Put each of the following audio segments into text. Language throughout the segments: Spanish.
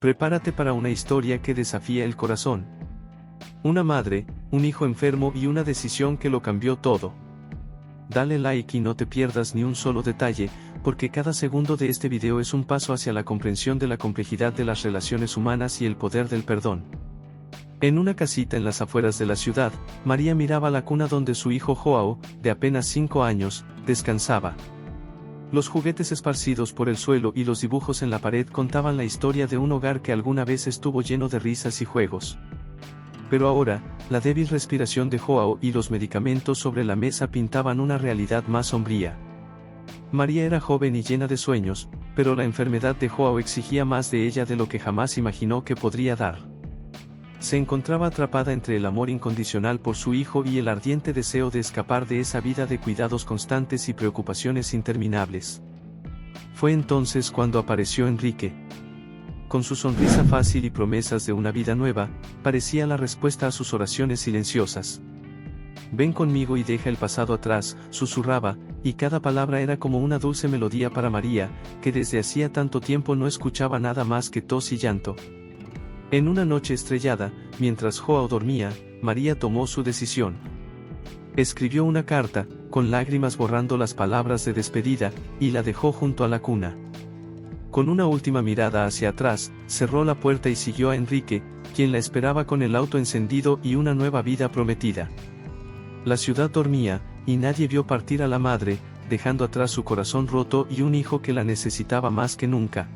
Prepárate para una historia que desafía el corazón. Una madre, un hijo enfermo y una decisión que lo cambió todo. Dale like y no te pierdas ni un solo detalle, porque cada segundo de este video es un paso hacia la comprensión de la complejidad de las relaciones humanas y el poder del perdón. En una casita en las afueras de la ciudad, María miraba la cuna donde su hijo Joao, de apenas 5 años, descansaba. Los juguetes esparcidos por el suelo y los dibujos en la pared contaban la historia de un hogar que alguna vez estuvo lleno de risas y juegos. Pero ahora, la débil respiración de Joao y los medicamentos sobre la mesa pintaban una realidad más sombría. María era joven y llena de sueños, pero la enfermedad de Joao exigía más de ella de lo que jamás imaginó que podría dar. Se encontraba atrapada entre el amor incondicional por su hijo y el ardiente deseo de escapar de esa vida de cuidados constantes y preocupaciones interminables. Fue entonces cuando apareció Enrique. Con su sonrisa fácil y promesas de una vida nueva, parecía la respuesta a sus oraciones silenciosas. «Ven conmigo y deja el pasado atrás», susurraba, y cada palabra era como una dulce melodía para María, que desde hacía tanto tiempo no escuchaba nada más que tos y llanto. En una noche estrellada, mientras Joao dormía, María tomó su decisión. Escribió una carta, con lágrimas borrando las palabras de despedida, y la dejó junto a la cuna. Con una última mirada hacia atrás, cerró la puerta y siguió a Enrique, quien la esperaba con el auto encendido y una nueva vida prometida. La ciudad dormía, y nadie vio partir a la madre, dejando atrás su corazón roto y un hijo que la necesitaba más que nunca.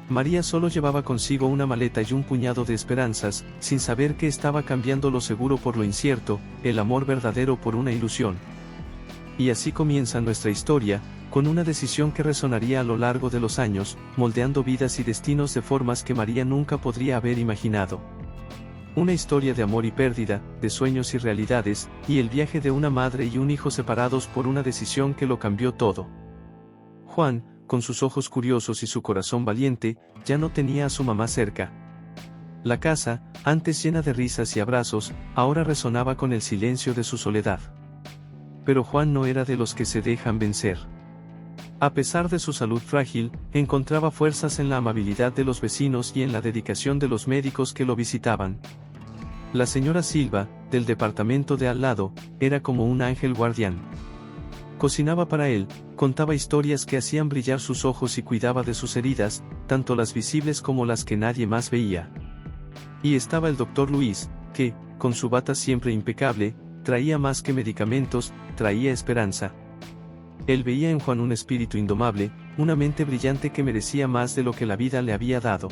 María solo llevaba consigo una maleta y un puñado de esperanzas, sin saber que estaba cambiando lo seguro por lo incierto, el amor verdadero por una ilusión. Y así comienza nuestra historia, con una decisión que resonaría a lo largo de los años, moldeando vidas y destinos de formas que María nunca podría haber imaginado. Una historia de amor y pérdida, de sueños y realidades, y el viaje de una madre y un hijo separados por una decisión que lo cambió todo. Juan, con sus ojos curiosos y su corazón valiente, ya no tenía a su mamá cerca. La casa, antes llena de risas y abrazos, ahora resonaba con el silencio de su soledad. Pero Juan no era de los que se dejan vencer. A pesar de su salud frágil, encontraba fuerzas en la amabilidad de los vecinos y en la dedicación de los médicos que lo visitaban. La señora Silva, del departamento de al lado, era como un ángel guardián. Cocinaba para él, contaba historias que hacían brillar sus ojos y cuidaba de sus heridas, tanto las visibles como las que nadie más veía. Y estaba el doctor Luis, que, con su bata siempre impecable, traía más que medicamentos, traía esperanza. Él veía en Juan un espíritu indomable, una mente brillante que merecía más de lo que la vida le había dado.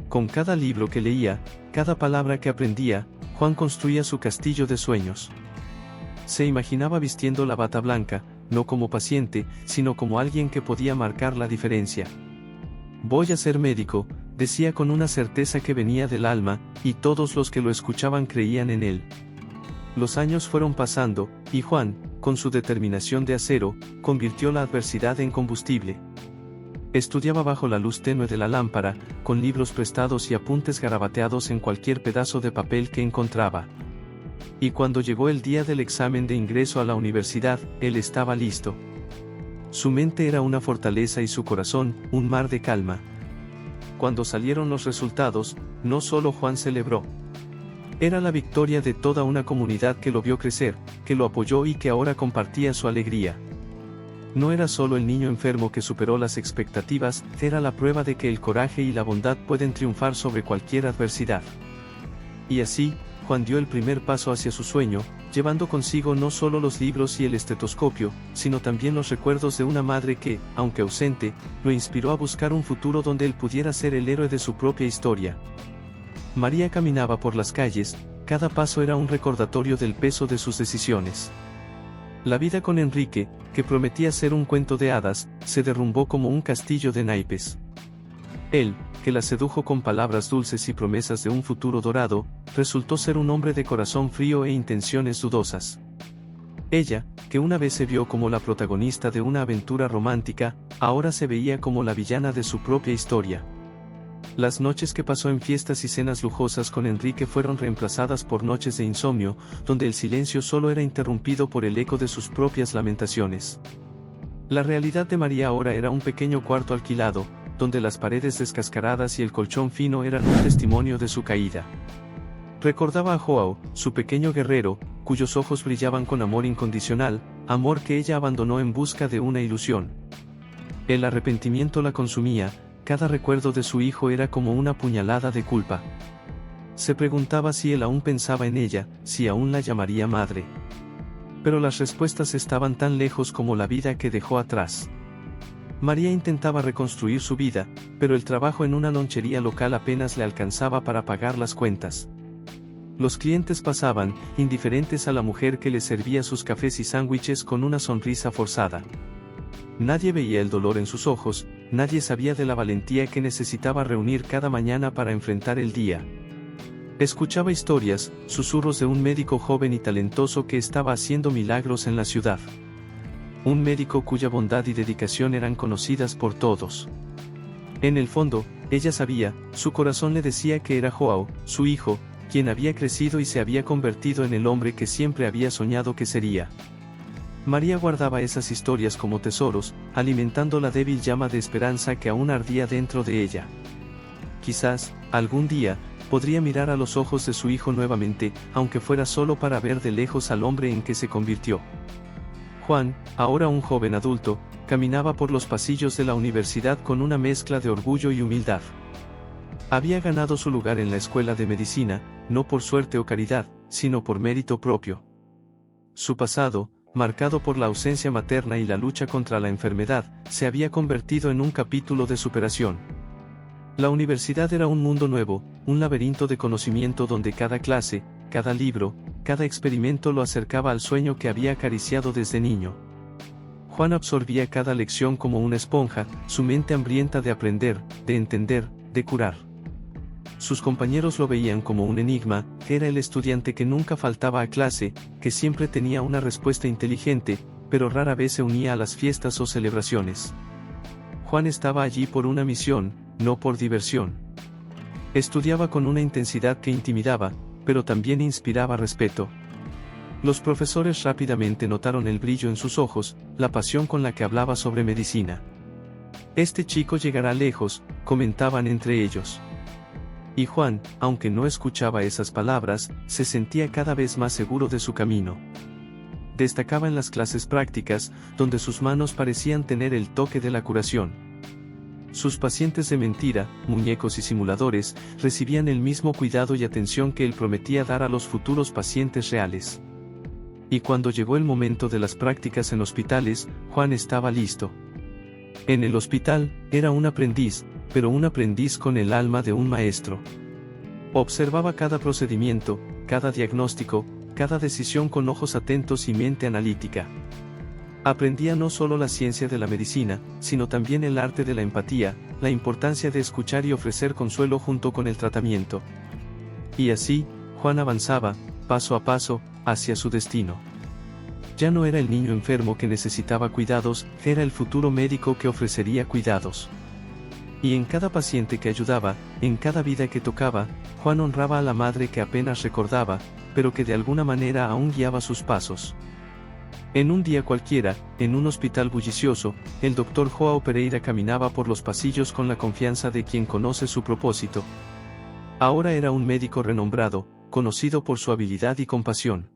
Con cada libro que leía, cada palabra que aprendía, Juan construía su castillo de sueños. Se imaginaba vistiendo la bata blanca, no como paciente, sino como alguien que podía marcar la diferencia. «Voy a ser médico», decía con una certeza que venía del alma, y todos los que lo escuchaban creían en él. Los años fueron pasando, y Juan, con su determinación de acero, convirtió la adversidad en combustible. Estudiaba bajo la luz tenue de la lámpara, con libros prestados y apuntes garabateados en cualquier pedazo de papel que encontraba. Y cuando llegó el día del examen de ingreso a la universidad, él estaba listo. Su mente era una fortaleza y su corazón, un mar de calma. Cuando salieron los resultados, no solo Juan celebró. Era la victoria de toda una comunidad que lo vio crecer, que lo apoyó y que ahora compartía su alegría. No era solo el niño enfermo que superó las expectativas, era la prueba de que el coraje y la bondad pueden triunfar sobre cualquier adversidad. Y así, Juan dio el primer paso hacia su sueño, llevando consigo no solo los libros y el estetoscopio, sino también los recuerdos de una madre que, aunque ausente, lo inspiró a buscar un futuro donde él pudiera ser el héroe de su propia historia. María caminaba por las calles, cada paso era un recordatorio del peso de sus decisiones. La vida con Enrique, que prometía ser un cuento de hadas, se derrumbó como un castillo de naipes. Él, que la sedujo con palabras dulces y promesas de un futuro dorado, resultó ser un hombre de corazón frío e intenciones dudosas. Ella, que una vez se vio como la protagonista de una aventura romántica, ahora se veía como la villana de su propia historia. Las noches que pasó en fiestas y cenas lujosas con Enrique fueron reemplazadas por noches de insomnio, donde el silencio solo era interrumpido por el eco de sus propias lamentaciones. La realidad de María ahora era un pequeño cuarto alquilado, donde las paredes descascaradas y el colchón fino eran un testimonio de su caída. Recordaba a Joao, su pequeño guerrero, cuyos ojos brillaban con amor incondicional, amor que ella abandonó en busca de una ilusión. El arrepentimiento la consumía, cada recuerdo de su hijo era como una puñalada de culpa. Se preguntaba si él aún pensaba en ella, si aún la llamaría madre. Pero las respuestas estaban tan lejos como la vida que dejó atrás. María intentaba reconstruir su vida, pero el trabajo en una lonchería local apenas le alcanzaba para pagar las cuentas. Los clientes pasaban, indiferentes a la mujer que les servía sus cafés y sándwiches con una sonrisa forzada. Nadie veía el dolor en sus ojos, nadie sabía de la valentía que necesitaba reunir cada mañana para enfrentar el día. Escuchaba historias, susurros de un médico joven y talentoso que estaba haciendo milagros en la ciudad. Un médico cuya bondad y dedicación eran conocidas por todos. En el fondo, ella sabía, su corazón le decía que era Joao, su hijo, quien había crecido y se había convertido en el hombre que siempre había soñado que sería. María guardaba esas historias como tesoros, alimentando la débil llama de esperanza que aún ardía dentro de ella. Quizás, algún día, podría mirar a los ojos de su hijo nuevamente, aunque fuera solo para ver de lejos al hombre en que se convirtió. Juan, ahora un joven adulto, caminaba por los pasillos de la universidad con una mezcla de orgullo y humildad. Había ganado su lugar en la escuela de medicina, no por suerte o caridad, sino por mérito propio. Su pasado, marcado por la ausencia materna y la lucha contra la enfermedad, se había convertido en un capítulo de superación. La universidad era un mundo nuevo, un laberinto de conocimiento donde cada clase, cada libro, cada experimento lo acercaba al sueño que había acariciado desde niño. Juan absorbía cada lección como una esponja, su mente hambrienta de aprender, de entender, de curar. Sus compañeros lo veían como un enigma, era el estudiante que nunca faltaba a clase, que siempre tenía una respuesta inteligente, pero rara vez se unía a las fiestas o celebraciones. Juan estaba allí por una misión, no por diversión. Estudiaba con una intensidad que intimidaba, pero también inspiraba respeto. Los profesores rápidamente notaron el brillo en sus ojos, la pasión con la que hablaba sobre medicina. Este chico llegará lejos, comentaban entre ellos. Y Juan, aunque no escuchaba esas palabras, se sentía cada vez más seguro de su camino. Destacaba en las clases prácticas, donde sus manos parecían tener el toque de la curación. Sus pacientes de mentira, muñecos y simuladores, recibían el mismo cuidado y atención que él prometía dar a los futuros pacientes reales. Y cuando llegó el momento de las prácticas en hospitales, Juan estaba listo. En el hospital, era un aprendiz, pero un aprendiz con el alma de un maestro. Observaba cada procedimiento, cada diagnóstico, cada decisión con ojos atentos y mente analítica. Aprendía no solo la ciencia de la medicina, sino también el arte de la empatía, la importancia de escuchar y ofrecer consuelo junto con el tratamiento. Y así, Juan avanzaba, paso a paso, hacia su destino. Ya no era el niño enfermo que necesitaba cuidados, era el futuro médico que ofrecería cuidados. Y en cada paciente que ayudaba, en cada vida que tocaba, Juan honraba a la madre que apenas recordaba, pero que de alguna manera aún guiaba sus pasos. En un día cualquiera, en un hospital bullicioso, el doctor Joao Pereira caminaba por los pasillos con la confianza de quien conoce su propósito. Ahora era un médico renombrado, conocido por su habilidad y compasión.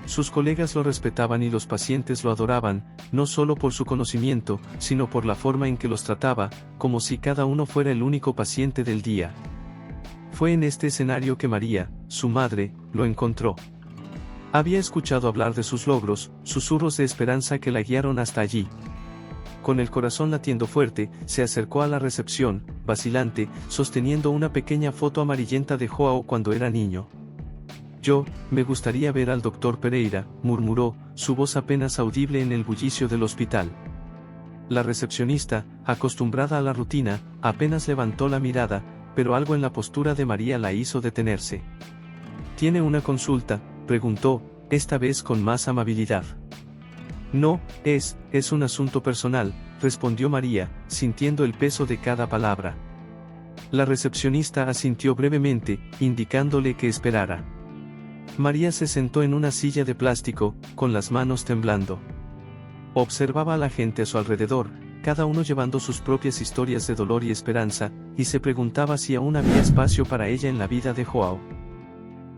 Sus colegas lo respetaban y los pacientes lo adoraban, no solo por su conocimiento, sino por la forma en que los trataba, como si cada uno fuera el único paciente del día. Fue en este escenario que María, su madre, lo encontró. Había escuchado hablar de sus logros, susurros de esperanza que la guiaron hasta allí. Con el corazón latiendo fuerte, se acercó a la recepción, vacilante, sosteniendo una pequeña foto amarillenta de Joao cuando era niño. Me gustaría ver al doctor Pereira, murmuró, su voz apenas audible en el bullicio del hospital. La recepcionista, acostumbrada a la rutina, apenas levantó la mirada, pero algo en la postura de María la hizo detenerse. ¿Tiene una consulta?, preguntó, esta vez con más amabilidad. No, es un asunto personal, respondió María, sintiendo el peso de cada palabra. La recepcionista asintió brevemente, indicándole que esperara. María se sentó en una silla de plástico, con las manos temblando. Observaba a la gente a su alrededor, cada uno llevando sus propias historias de dolor y esperanza, y se preguntaba si aún había espacio para ella en la vida de Joao.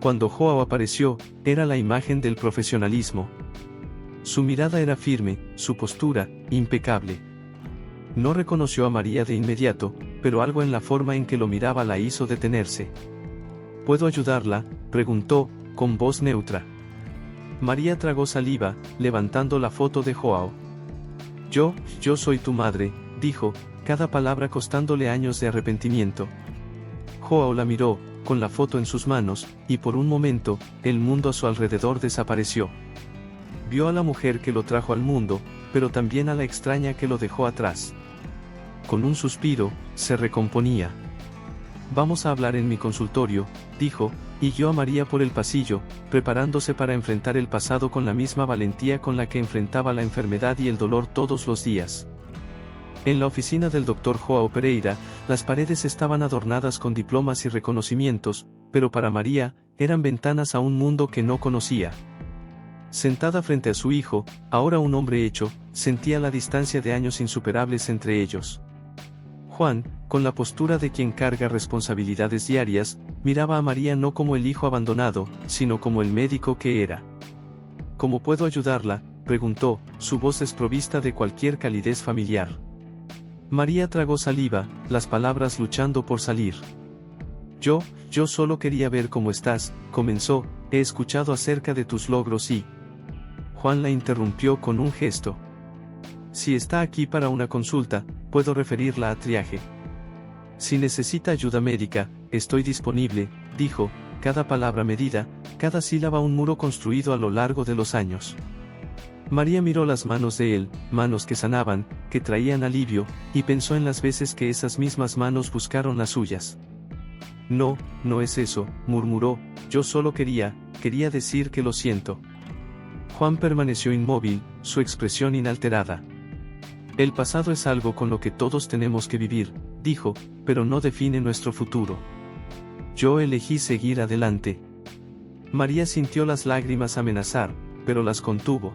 Cuando Joao apareció, era la imagen del profesionalismo. Su mirada era firme, su postura, impecable. No reconoció a María de inmediato, pero algo en la forma en que lo miraba la hizo detenerse. ¿Puedo ayudarla?, preguntó, con voz neutra. María tragó saliva, levantando la foto de Joao. Yo soy tu madre, dijo, cada palabra costándole años de arrepentimiento. Joao la miró, con la foto en sus manos, y por un momento, el mundo a su alrededor desapareció. Vio a la mujer que lo trajo al mundo, pero también a la extraña que lo dejó atrás. Con un suspiro, se recomponía. Vamos a hablar en mi consultorio, dijo, y guió a María por el pasillo, preparándose para enfrentar el pasado con la misma valentía con la que enfrentaba la enfermedad y el dolor todos los días. En la oficina del doctor Joao Pereira, las paredes estaban adornadas con diplomas y reconocimientos, pero para María, eran ventanas a un mundo que no conocía. Sentada frente a su hijo, ahora un hombre hecho, sentía la distancia de años insuperables entre ellos. Juan, con la postura de quien carga responsabilidades diarias, miraba a María no como el hijo abandonado, sino como el médico que era. ¿Cómo puedo ayudarla?, preguntó, su voz desprovista de cualquier calidez familiar. María tragó saliva, las palabras luchando por salir. Yo solo quería ver cómo estás, comenzó, he escuchado acerca de tus logros y... Juan la interrumpió con un gesto. Si está aquí para una consulta, puedo referirla a triaje. Si necesita ayuda médica, estoy disponible, dijo, cada palabra medida, cada sílaba un muro construido a lo largo de los años. María miró las manos de él, manos que sanaban, que traían alivio, y pensó en las veces que esas mismas manos buscaron las suyas. No es eso, murmuró, yo solo quería decir que lo siento. Juan permaneció inmóvil, su expresión inalterada. El pasado es algo con lo que todos tenemos que vivir, dijo, pero no define nuestro futuro. Yo elegí seguir adelante. María sintió las lágrimas amenazar, pero las contuvo.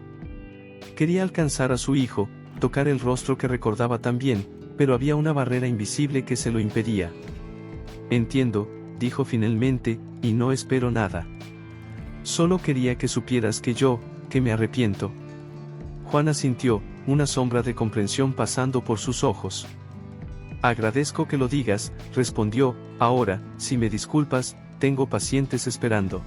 Quería alcanzar a su hijo, tocar el rostro que recordaba tan bien, pero había una barrera invisible que se lo impedía. Entiendo, dijo finalmente, y no espero nada. Solo quería que supieras que me arrepiento. Juan asintió, una sombra de comprensión pasando por sus ojos. Agradezco que lo digas, respondió, ahora, si me disculpas, tengo pacientes esperando.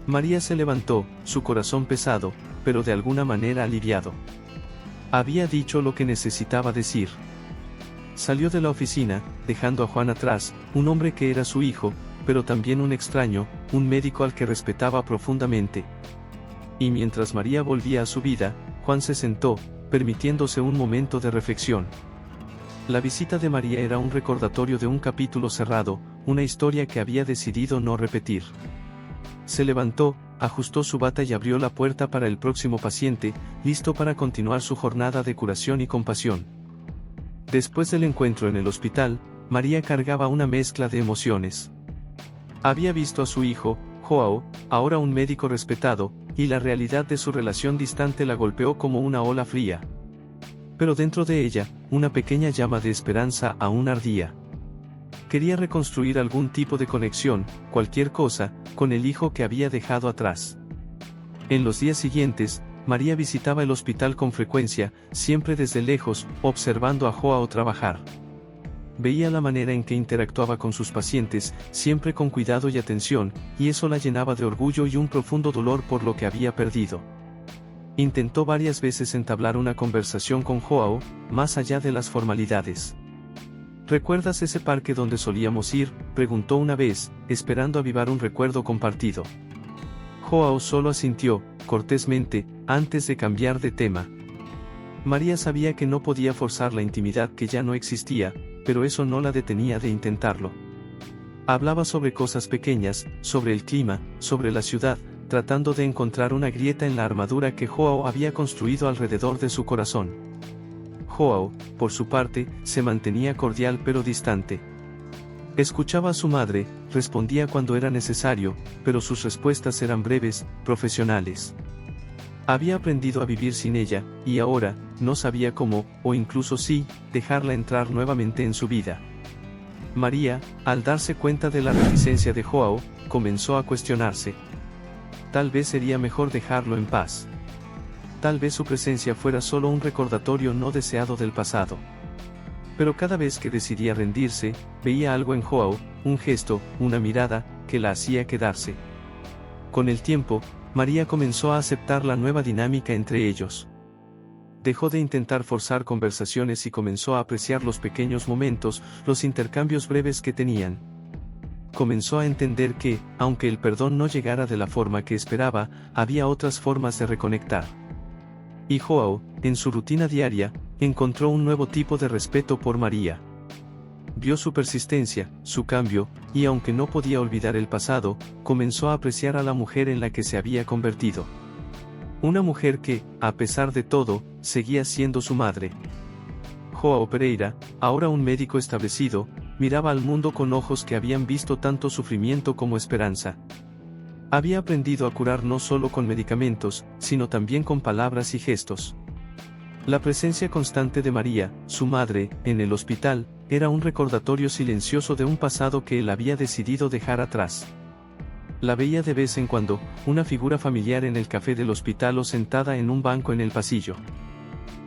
María se levantó, su corazón pesado, pero de alguna manera aliviado. Había dicho lo que necesitaba decir. Salió de la oficina, dejando a Juan atrás, un hombre que era su hijo, pero también un extraño, un médico al que respetaba profundamente. Y mientras María volvía a su vida, Juan se sentó, permitiéndose un momento de reflexión. La visita de María era un recordatorio de un capítulo cerrado, una historia que había decidido no repetir. Se levantó, ajustó su bata y abrió la puerta para el próximo paciente, listo para continuar su jornada de curación y compasión. Después del encuentro en el hospital, María cargaba una mezcla de emociones. Había visto a su hijo, Joao, ahora un médico respetado, y la realidad de su relación distante la golpeó como una ola fría. Pero dentro de ella, una pequeña llama de esperanza aún ardía. Quería reconstruir algún tipo de conexión, cualquier cosa, con el hijo que había dejado atrás. En los días siguientes, María visitaba el hospital con frecuencia, siempre desde lejos, observando a Joao trabajar. Veía la manera en que interactuaba con sus pacientes, siempre con cuidado y atención, y eso la llenaba de orgullo y un profundo dolor por lo que había perdido. Intentó varias veces entablar una conversación con Joao, más allá de las formalidades. ¿Recuerdas ese parque donde solíamos ir?, preguntó una vez, esperando avivar un recuerdo compartido. Joao solo asintió, cortésmente, antes de cambiar de tema. María sabía que no podía forzar la intimidad que ya no existía, pero eso no la detenía de intentarlo. Hablaba sobre cosas pequeñas, sobre el clima, sobre la ciudad, tratando de encontrar una grieta en la armadura que Joao había construido alrededor de su corazón. Joao, por su parte, se mantenía cordial pero distante. Escuchaba a su madre, respondía cuando era necesario, pero sus respuestas eran breves, profesionales. Había aprendido a vivir sin ella, y ahora, no sabía cómo, o incluso si, dejarla entrar nuevamente en su vida. María, al darse cuenta de la reticencia de Joao, comenzó a cuestionarse. Tal vez sería mejor dejarlo en paz. Tal vez su presencia fuera solo un recordatorio no deseado del pasado. Pero cada vez que decidía rendirse, veía algo en Joao, un gesto, una mirada, que la hacía quedarse. Con el tiempo, María comenzó a aceptar la nueva dinámica entre ellos. Dejó de intentar forzar conversaciones y comenzó a apreciar los pequeños momentos, los intercambios breves que tenían. Comenzó a entender que, aunque el perdón no llegara de la forma que esperaba, había otras formas de reconectar. Y Joao, en su rutina diaria, encontró un nuevo tipo de respeto por María. Vio su persistencia, su cambio, y aunque no podía olvidar el pasado, comenzó a apreciar a la mujer en la que se había convertido. Una mujer que, a pesar de todo, seguía siendo su madre. Joao Pereira, ahora un médico establecido, miraba al mundo con ojos que habían visto tanto sufrimiento como esperanza. Había aprendido a curar no solo con medicamentos, sino también con palabras y gestos. La presencia constante de María, su madre, en el hospital, era un recordatorio silencioso de un pasado que él había decidido dejar atrás. La veía de vez en cuando, una figura familiar en el café del hospital o sentada en un banco en el pasillo.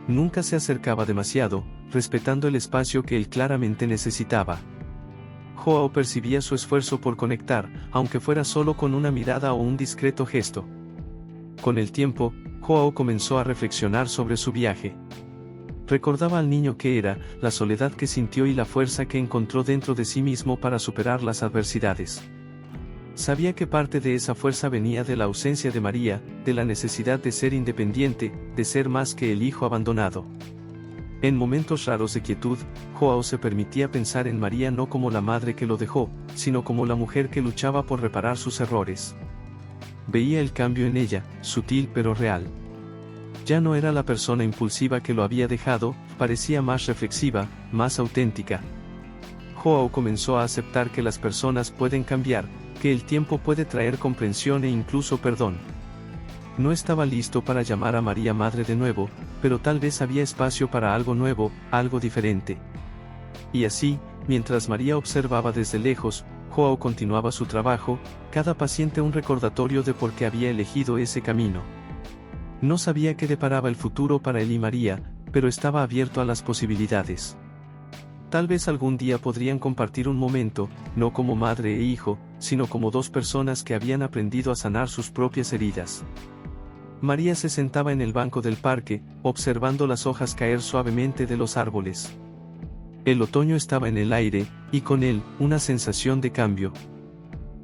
Nunca se acercaba demasiado, respetando el espacio que él claramente necesitaba. Joao percibía su esfuerzo por conectar, aunque fuera solo con una mirada o un discreto gesto. Con el tiempo, Joao comenzó a reflexionar sobre su viaje. Recordaba al niño que era, la soledad que sintió y la fuerza que encontró dentro de sí mismo para superar las adversidades. Sabía que parte de esa fuerza venía de la ausencia de María, de la necesidad de ser independiente, de ser más que el hijo abandonado. En momentos raros de quietud, Joao se permitía pensar en María no como la madre que lo dejó, sino como la mujer que luchaba por reparar sus errores. Veía el cambio en ella, sutil pero real. Ya no era la persona impulsiva que lo había dejado, parecía más reflexiva, más auténtica. Joao comenzó a aceptar que las personas pueden cambiar, que el tiempo puede traer comprensión e incluso perdón. No estaba listo para llamar a María madre de nuevo, pero tal vez había espacio para algo nuevo, algo diferente. Y así, mientras María observaba desde lejos, Joao continuaba su trabajo, cada paciente un recordatorio de por qué había elegido ese camino. No sabía qué deparaba el futuro para él y María, pero estaba abierto a las posibilidades. Tal vez algún día podrían compartir un momento, no como madre e hijo, sino como dos personas que habían aprendido a sanar sus propias heridas. María se sentaba en el banco del parque, observando las hojas caer suavemente de los árboles. El otoño estaba en el aire, y con él, una sensación de cambio.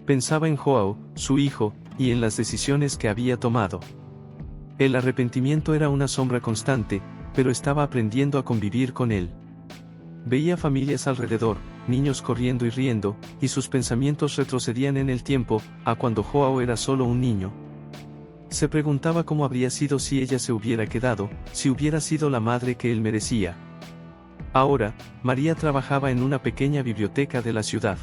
Pensaba en Joao, su hijo, y en las decisiones que había tomado. El arrepentimiento era una sombra constante, pero estaba aprendiendo a convivir con él. Veía familias alrededor, niños corriendo y riendo, y sus pensamientos retrocedían en el tiempo, a cuando Joao era solo un niño. Se preguntaba cómo habría sido si ella se hubiera quedado, si hubiera sido la madre que él merecía. Ahora, María trabajaba en una pequeña biblioteca de la ciudad.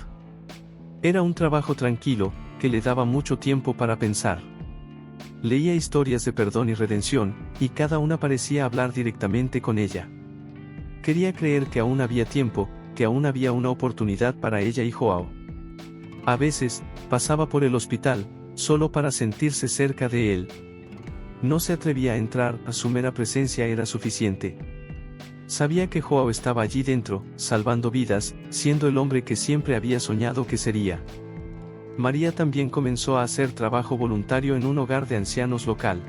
Era un trabajo tranquilo, que le daba mucho tiempo para pensar. Leía historias de perdón y redención, y cada una parecía hablar directamente con ella. Quería creer que aún había tiempo, que aún había una oportunidad para ella y Joao. A veces, pasaba por el hospital, solo para sentirse cerca de él. No se atrevía a entrar, su mera presencia era suficiente. Sabía que Joao estaba allí dentro, salvando vidas, siendo el hombre que siempre había soñado que sería. María también comenzó a hacer trabajo voluntario en un hogar de ancianos local.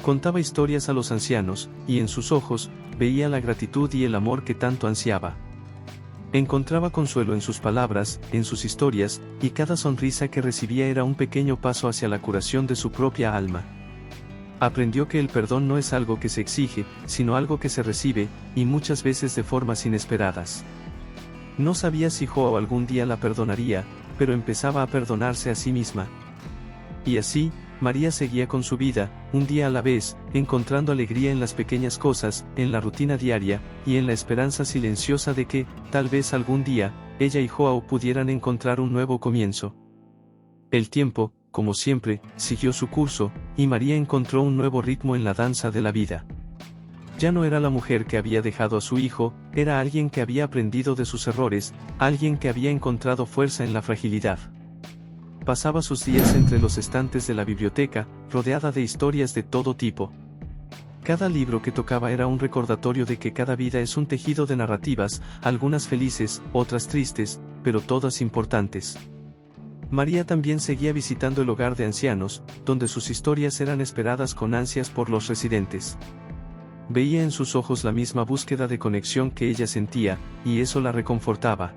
Contaba historias a los ancianos, y en sus ojos, veía la gratitud y el amor que tanto ansiaba. Encontraba consuelo en sus palabras, en sus historias, y cada sonrisa que recibía era un pequeño paso hacia la curación de su propia alma. Aprendió que el perdón no es algo que se exige, sino algo que se recibe, y muchas veces de formas inesperadas. No sabía si Joao algún día la perdonaría, pero empezaba a perdonarse a sí misma. Y así, María seguía con su vida, un día a la vez, encontrando alegría en las pequeñas cosas, en la rutina diaria, y en la esperanza silenciosa de que, tal vez algún día, ella y Joao pudieran encontrar un nuevo comienzo. El tiempo, como siempre, siguió su curso, y María encontró un nuevo ritmo en la danza de la vida. Ya no era la mujer que había dejado a su hijo, era alguien que había aprendido de sus errores, alguien que había encontrado fuerza en la fragilidad. Pasaba sus días entre los estantes de la biblioteca, rodeada de historias de todo tipo. Cada libro que tocaba era un recordatorio de que cada vida es un tejido de narrativas, algunas felices, otras tristes, pero todas importantes. María también seguía visitando el hogar de ancianos, donde sus historias eran esperadas con ansias por los residentes. Veía en sus ojos la misma búsqueda de conexión que ella sentía, y eso la reconfortaba.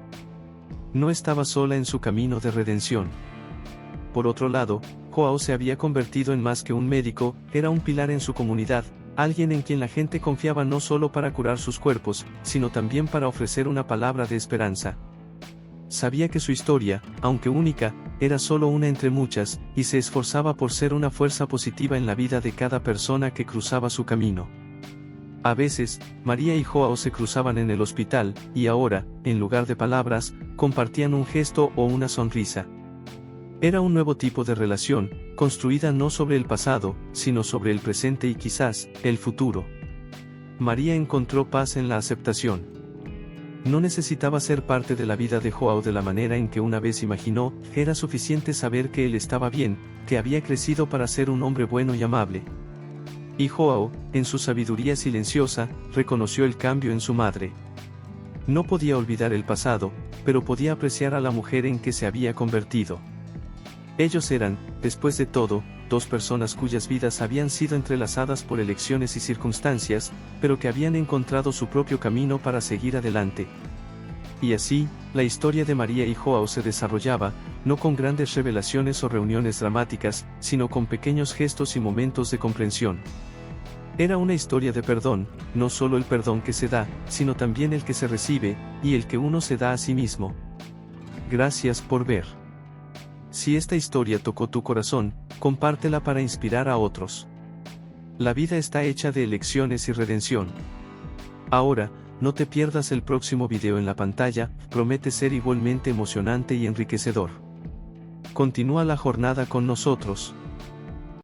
No estaba sola en su camino de redención. Por otro lado, Joao se había convertido en más que un médico, era un pilar en su comunidad, alguien en quien la gente confiaba no solo para curar sus cuerpos, sino también para ofrecer una palabra de esperanza. Sabía que su historia, aunque única, era solo una entre muchas, y se esforzaba por ser una fuerza positiva en la vida de cada persona que cruzaba su camino. A veces, María y Joao se cruzaban en el hospital, y ahora, en lugar de palabras, compartían un gesto o una sonrisa. Era un nuevo tipo de relación, construida no sobre el pasado, sino sobre el presente y quizás, el futuro. María encontró paz en la aceptación. No necesitaba ser parte de la vida de Joao de la manera en que una vez imaginó, era suficiente saber que él estaba bien, que había crecido para ser un hombre bueno y amable. Y Joao, en su sabiduría silenciosa, reconoció el cambio en su madre. No podía olvidar el pasado, pero podía apreciar a la mujer en que se había convertido. Ellos eran, después de todo, dos personas cuyas vidas habían sido entrelazadas por elecciones y circunstancias, pero que habían encontrado su propio camino para seguir adelante. Y así, la historia de María y Joao se desarrollaba, no con grandes revelaciones o reuniones dramáticas, sino con pequeños gestos y momentos de comprensión. Era una historia de perdón, no solo el perdón que se da, sino también el que se recibe, y el que uno se da a sí mismo. Gracias por ver. Si esta historia tocó tu corazón, compártela para inspirar a otros. La vida está hecha de elecciones y redención. Ahora, no te pierdas el próximo video en la pantalla, promete ser igualmente emocionante y enriquecedor. Continúa la jornada con nosotros.